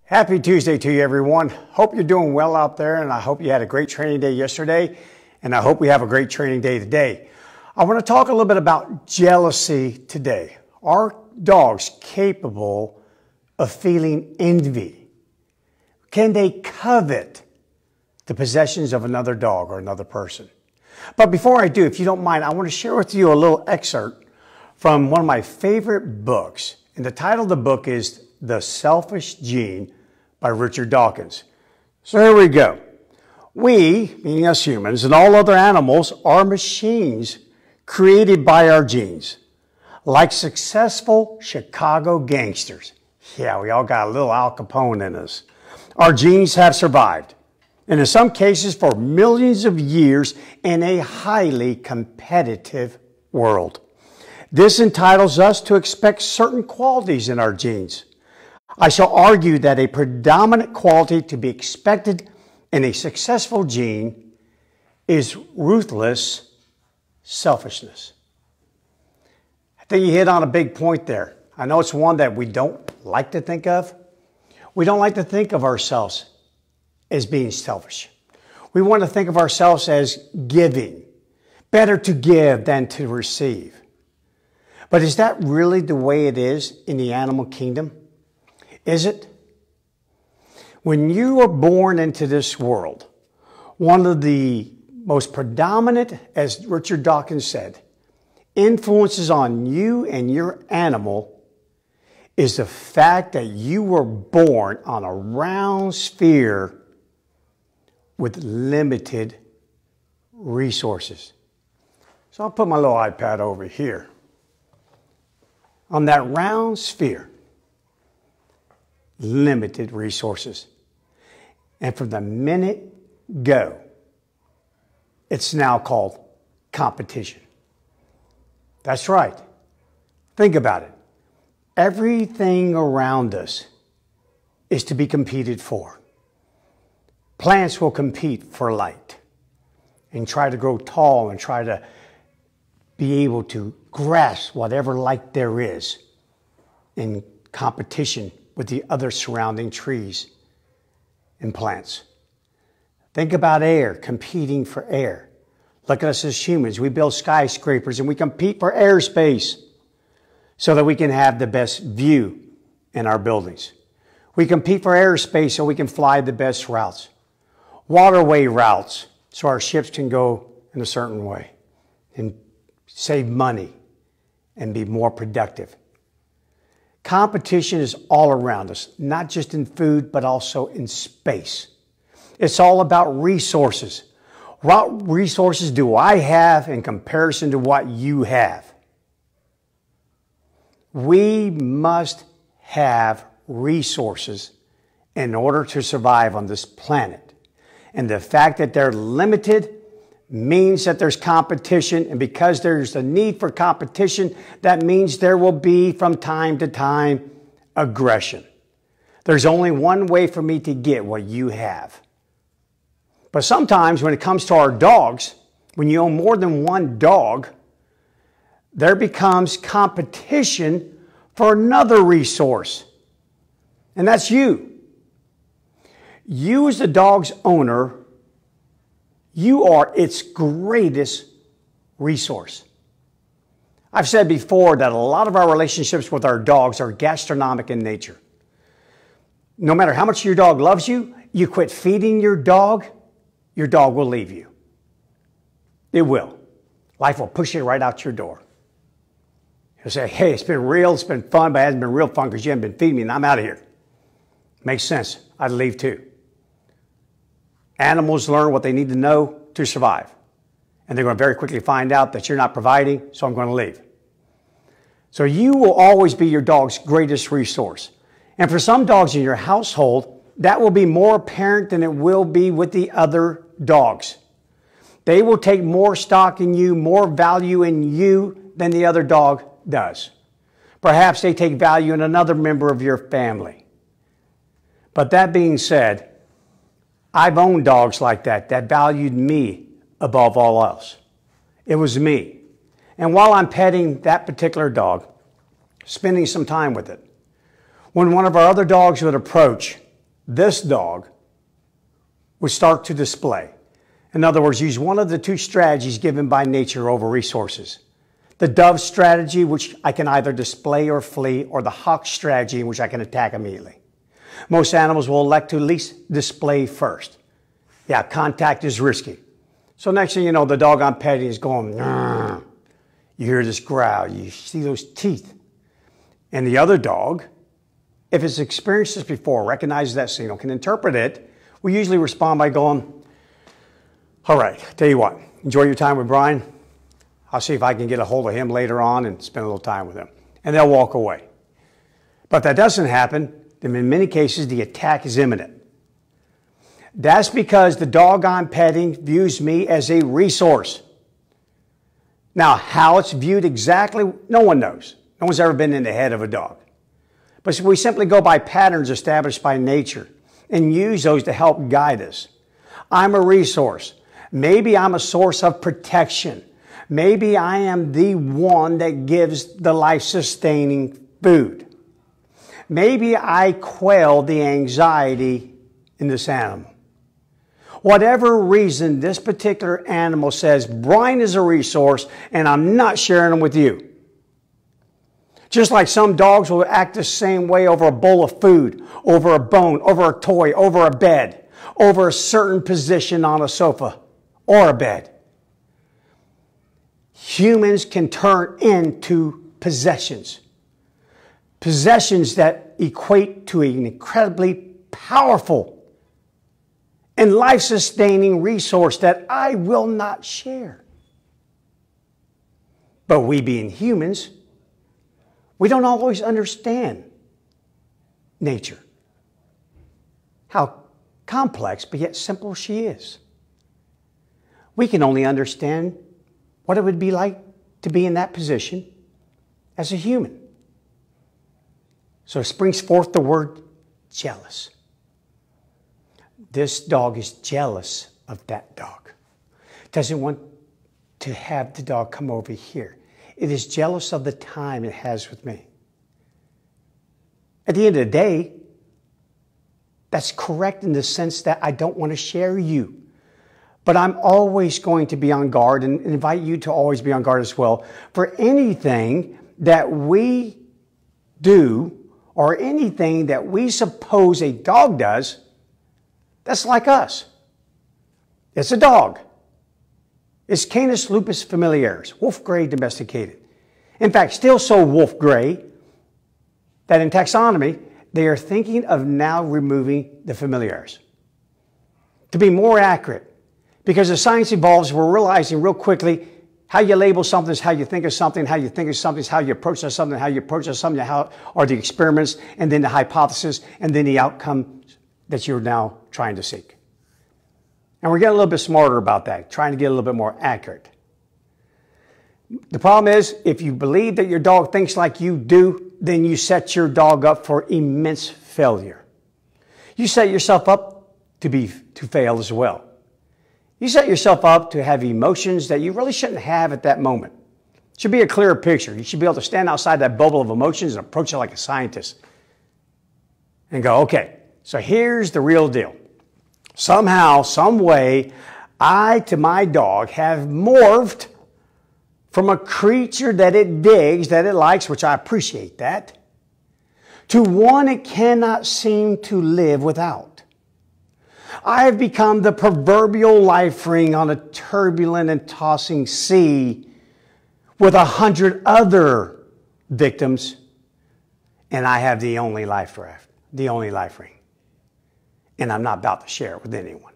Happy Tuesday to you, everyone. Hope you're doing well out there, and I hope you had a great training day yesterday, and I hope we have a great training day today. I want to talk a little bit about jealousy today. Are dogs capable of feeling envy? Can they covet the possessions of another dog or another person? But before I do, if you don't mind, I want to share with you a little excerpt from one of my favorite books. And the title of the book is The Selfish Gene by Richard Dawkins. So here we go. We, meaning us humans, and all other animals are machines created by our genes. Like successful Chicago gangsters. Yeah, we all got a little Al Capone in us. Our genes have survived, and in some cases for millions of years in a highly competitive world. This entitles us to expect certain qualities in our genes. I shall argue that a predominant quality to be expected in a successful gene is ruthless selfishness. I think you hit on a big point there. I know it's one that we don't like to think of. We don't like to think of ourselves as being selfish. We want to think of ourselves as giving. Better to give than to receive. But is that really the way it is in the animal kingdom? Is it? When you are born into this world, one of the most predominant, as Richard Dawkins said, influences on you and your animal is the fact that you were born on a round sphere with limited resources. So I'll put my little iPad over here. On that round sphere, limited resources. And from the minute go, it's now called competition. That's right. Think about it. Everything around us is to be competed for. Plants will compete for light and try to grow tall and try to be able to grasp whatever light there is in competition with the other surrounding trees and plants. Think about air, competing for air. Look at us as humans. We build skyscrapers and we compete for airspace so that we can have the best view in our buildings. We compete for airspace so we can fly the best routes. Waterway routes so our ships can go in a certain way and save money and be more productive. Competition is all around us, not just in food, but also in space. It's all about resources. What resources do I have in comparison to what you have? We must have resources in order to survive on this planet. And the fact that they're limited means that there's competition, and because there's a need for competition, that means there will be, from time to time, aggression. There's only one way for me to get what you have. But sometimes when it comes to our dogs, when you own more than one dog, there becomes competition for another resource, and that's you. You as the dog's owner, you are its greatest resource. I've said before that a lot of our relationships with our dogs are gastronomic in nature. No matter how much your dog loves you, you quit feeding your dog will leave you. It will. Life will push you right out your door. He'll say, hey, it's been real, it's been fun, but it hasn't been real fun because you haven't been feeding me and I'm out of here. Makes sense. I'd leave too. Animals learn what they need to know to survive. And they're going to very quickly find out that you're not providing, so I'm going to leave. So you will always be your dog's greatest resource. And for some dogs in your household, that will be more apparent than it will be with the other dogs. They will take more stock in you, more value in you than the other dog does. Perhaps they take value in another member of your family. But that being said, I've owned dogs like that valued me above all else. It was me. And while I'm petting that particular dog, spending some time with it, when one of our other dogs would approach this dog would start to display. In other words, use one of the two strategies given by nature over resources. The dove strategy, which I can either display or flee, or the hawk strategy, in which I can attack immediately. Most animals will elect to at least display first. Yeah, contact is risky. So next thing you know, the dog I'm petting is going, "Grr." You hear this growl, you see those teeth. And the other dog, if it's experienced this before, recognizes that signal, can interpret it, we usually respond by going, all right, tell you what, enjoy your time with Bryan. I'll see if I can get a hold of him later on and spend a little time with him. And they'll walk away. But if that doesn't happen, then in many cases, the attack is imminent. That's because the dog I'm petting views me as a resource. Now, how it's viewed exactly, no one knows. No one's ever been in the head of a dog. But we simply go by patterns established by nature and use those to help guide us. I'm a resource. Maybe I'm a source of protection. Maybe I am the one that gives the life-sustaining food. Maybe I quell the anxiety in this animal. Whatever reason this particular animal says, Bryan is a resource and I'm not sharing them with you. Just like some dogs will act the same way over a bowl of food, over a bone, over a toy, over a bed, over a certain position on a sofa or a bed. Humans can turn into possessions. Possessions that equate to an incredibly powerful and life-sustaining resource that I will not share. But we being humans, we don't always understand nature. How complex but yet simple she is. We can only understand what it would be like to be in that position as a human. So it springs forth the word jealous. This dog is jealous of that dog. Doesn't want to have the dog come over here. It is jealous of the time it has with me. At the end of the day, that's correct in the sense that I don't want to share you. But I'm always going to be on guard and invite you to always be on guard as well for anything that we do or anything that we suppose a dog does that's like us. It's a dog. It's Canis lupus familiaris, wolf gray domesticated. In fact, still so wolf gray that in taxonomy, they are thinking of now removing the familiaris. To be more accurate, because as science evolves, we're realizing real quickly how you label something is how you think of something, how you think of something is how you approach something, how you approach something, how are the experiments, and then the hypothesis, and then the outcome that you're now trying to seek. And we're getting a little bit smarter about that, trying to get a little bit more accurate. The problem is, if you believe that your dog thinks like you do, then you set your dog up for immense failure. You set yourself up to fail as well. You set yourself up to have emotions that you really shouldn't have at that moment. It should be a clearer picture. You should be able to stand outside that bubble of emotions and approach it like a scientist. And go, okay, so here's the real deal. Somehow, some way, I to my dog have morphed from a creature that it digs, that it likes, which I appreciate that, to one it cannot seem to live without. I have become the proverbial life ring on a turbulent and tossing sea with 100 other victims, and I have the only life raft, the only life ring. And I'm not about to share it with anyone.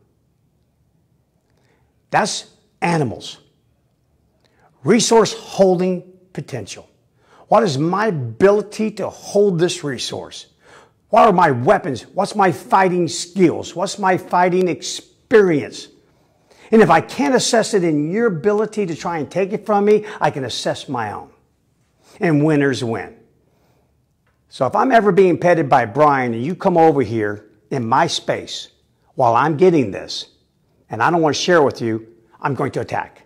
That's animals. Resource holding potential. What is my ability to hold this resource? What are my weapons? What's my fighting skills? What's my fighting experience? And if I can't assess it in your ability to try and take it from me, I can assess my own. And winners win. So if I'm ever being petted by Bryan and you come over here in my space while I'm getting this, and I don't want to share with you, I'm going to attack.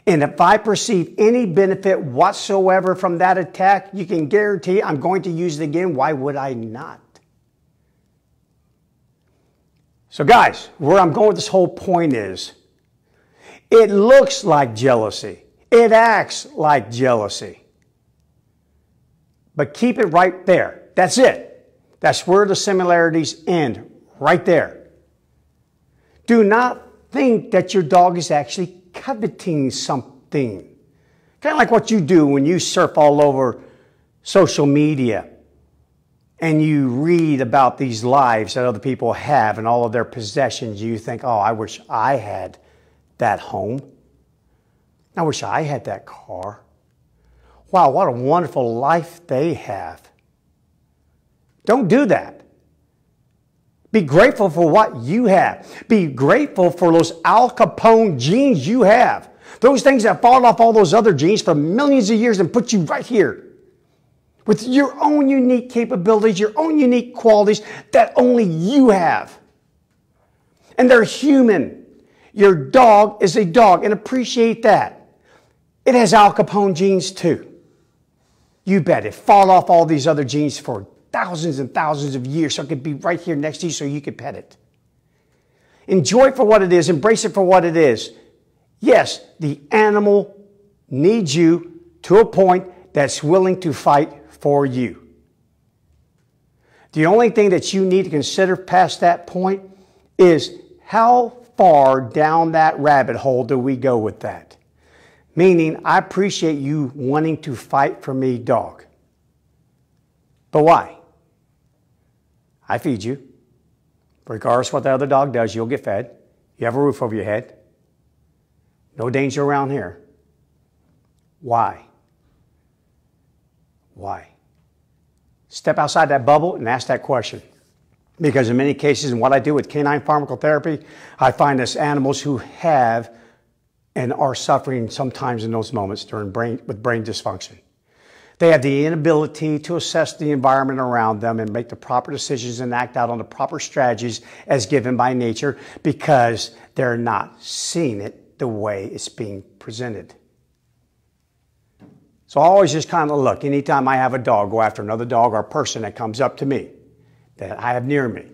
And if I perceive any benefit whatsoever from that attack, you can guarantee I'm going to use it again. Why would I not? So guys, where I'm going with this whole point is, it looks like jealousy. It acts like jealousy. But keep it right there. That's it. That's where the similarities end, right there. Do not think that your dog is actually coveting something. Kind of like what you do when you surf all over social media and you read about these lives that other people have and all of their possessions. You think, oh, I wish I had that home. I wish I had that car. Wow, what a wonderful life they have. Don't do that. Be grateful for what you have. Be grateful for those Al Capone genes you have. Those things that fought off all those other genes for millions of years and put you right here with your own unique capabilities, your own unique qualities that only you have. And they're human. Your dog is a dog, and appreciate that. It has Al Capone genes too. You bet. It fought off all these other genes for thousands and thousands of years so it could be right here next to you so you could pet it. Enjoy it for what it is. Embrace it for what it is. Yes, the animal needs you to a point that's willing to fight for you. The only thing that you need to consider past that point is how far down that rabbit hole do we go with that? Meaning, I appreciate you wanting to fight for me, dog. But why? I feed you. Regardless of what the other dog does, you'll get fed. You have a roof over your head. No danger around here. Why? Why? Step outside that bubble and ask that question. Because in many cases, in what I do with canine pharmacotherapy, I find this animals who have and are suffering sometimes in those moments with brain dysfunction. They have the inability to assess the environment around them and make the proper decisions and act out on the proper strategies as given by nature because they're not seeing it the way it's being presented. So I always just kind of look, anytime I have a dog go after another dog or person that comes up to me that I have near me,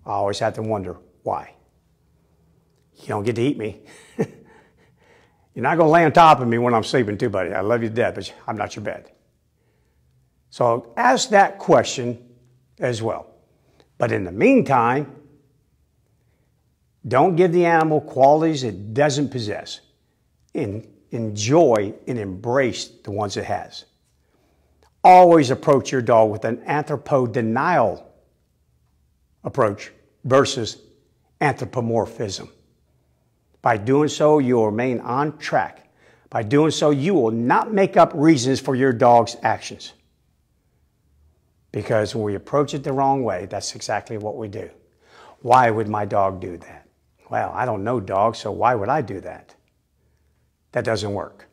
I always have to wonder why. You don't get to eat me. You're not going to lay on top of me when I'm sleeping too, buddy. I love you to death, but I'm not your bed. So ask that question as well. But in the meantime, don't give the animal qualities it doesn't possess. Enjoy and embrace the ones it has. Always approach your dog with an anthropodenial approach versus anthropomorphism. By doing so, you will remain on track. By doing so, you will not make up reasons for your dog's actions. Because when we approach it the wrong way, that's exactly what we do. Why would my dog do that? Well, I don't know dogs, so why would I do that? That doesn't work.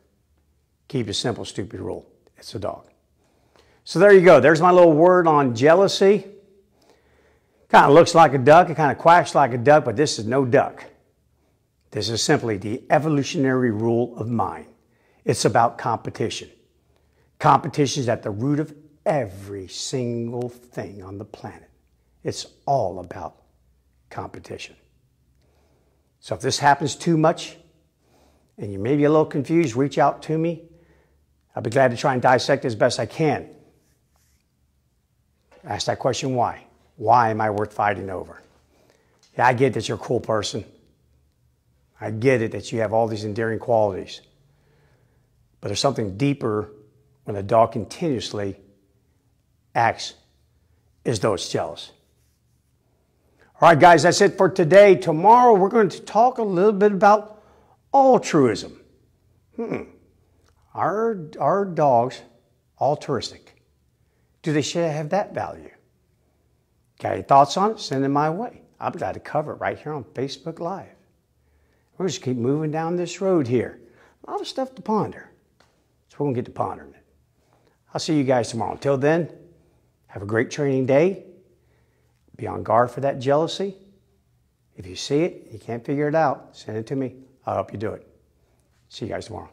Keep a simple, stupid rule. It's a dog. So there you go. There's my little word on jealousy. Kind of looks like a duck. It kind of quacks like a duck, but this is no duck. This is simply the evolutionary rule of mind. It's about competition. Competition is at the root of every single thing on the planet. It's all about competition. So if this happens too much and you may be a little confused, reach out to me. I'll be glad to try and dissect it as best I can. Ask that question, why? Why am I worth fighting over? Yeah, I get that you're a cool person. I get it that you have all these endearing qualities. But there's something deeper when a dog continuously acts as though it's jealous. All right, guys, that's it for today. Tomorrow, we're going to talk a little bit about altruism. Are dogs altruistic? Do they should have that value? Got any thoughts on it? Send them my way. I'll be glad to cover it right here on Facebook Live. We're just keep moving down this road here. A lot of stuff to ponder. So we're going to get to pondering it. I'll see you guys tomorrow. Until then, have a great training day. Be on guard for that jealousy. If you see it, you can't figure it out, send it to me. I'll help you do it. See you guys tomorrow.